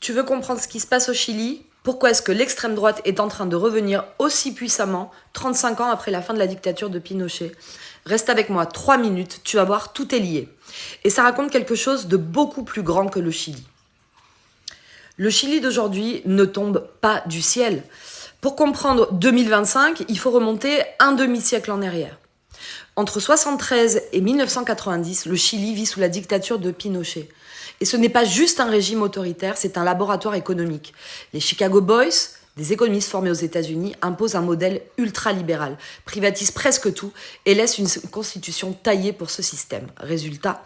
Tu veux comprendre ce qui se passe au Chili? Pourquoi est-ce que l'extrême droite est en train de revenir aussi puissamment 35 ans après la fin de la dictature de Pinochet? Reste avec moi 3 minutes, tu vas voir, tout est lié. Et ça raconte quelque chose de beaucoup plus grand que le Chili. Le Chili d'aujourd'hui ne tombe pas du ciel. Pour comprendre 2025, il faut remonter un demi-siècle en arrière. Entre 1973 et 1990, le Chili vit sous la dictature de Pinochet. Et ce n'est pas juste un régime autoritaire, c'est un laboratoire économique. Les Chicago Boys, des économistes formés aux États-Unis, imposent un modèle ultralibéral, privatisent presque tout et laissent une constitution taillée pour ce système. Résultat,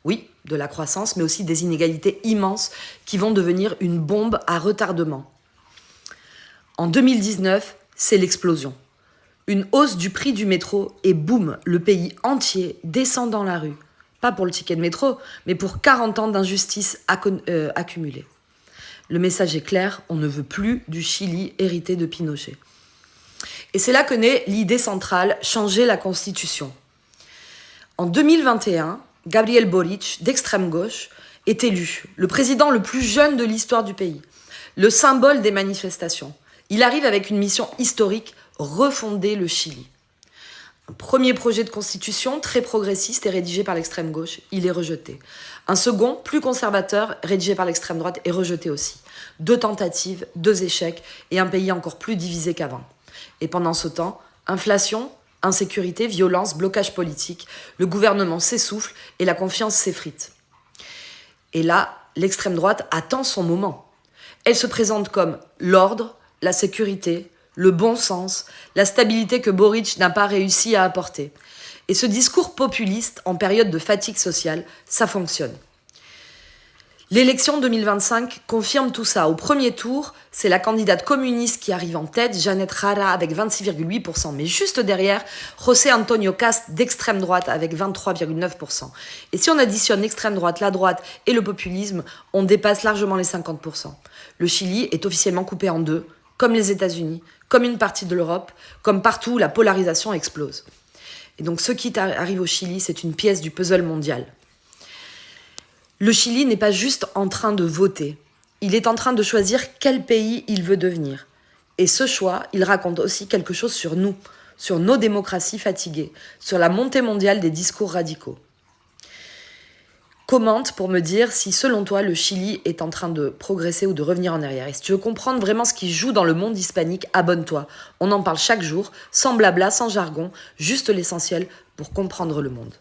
oui, de la croissance, mais aussi des inégalités immenses qui vont devenir une bombe à retardement. En 2019, c'est l'explosion. Une hausse du prix du métro et boum, le pays entier descend dans la rue. Pas pour le ticket de métro, mais pour 40 ans d'injustice accumulée. Le message est clair, on ne veut plus du Chili hérité de Pinochet. Et c'est là que naît l'idée centrale, changer la Constitution. En 2021, Gabriel Boric, d'extrême gauche, est élu, le président le plus jeune de l'histoire du pays, le symbole des manifestations. Il arrive avec une mission historique, refonder le Chili. Un premier projet de constitution très progressiste est rédigé par l'extrême gauche, il est rejeté. Un second, plus conservateur, rédigé par l'extrême droite, est rejeté aussi. 2 tentatives, 2 échecs et un pays encore plus divisé qu'avant. Et pendant ce temps, inflation, insécurité, violence, blocage politique, le gouvernement s'essouffle et la confiance s'effrite. Et là, l'extrême droite attend son moment. Elle se présente comme l'ordre, la sécurité, le bon sens, la stabilité que Boric n'a pas réussi à apporter. Et ce discours populiste, en période de fatigue sociale, ça fonctionne. L'élection 2025 confirme tout ça. Au premier tour, c'est la candidate communiste qui arrive en tête, Janet Jara avec 26,8%. Mais juste derrière, José Antonio Kast d'extrême droite avec 23,9%. Et si on additionne l'extrême droite, la droite et le populisme, on dépasse largement les 50%. Le Chili est officiellement coupé en deux, comme les États-Unis, comme une partie de l'Europe, comme partout où la polarisation explose. Et donc ce qui arrive au Chili, c'est une pièce du puzzle mondial. Le Chili n'est pas juste en train de voter, il est en train de choisir quel pays il veut devenir. Et ce choix, il raconte aussi quelque chose sur nous, sur nos démocraties fatiguées, sur la montée mondiale des discours radicaux. Commente pour me dire si, selon toi, le Chili est en train de progresser ou de revenir en arrière. Et si tu veux comprendre vraiment ce qui joue dans le monde hispanique, abonne-toi. On en parle chaque jour, sans blabla, sans jargon, juste l'essentiel pour comprendre le monde.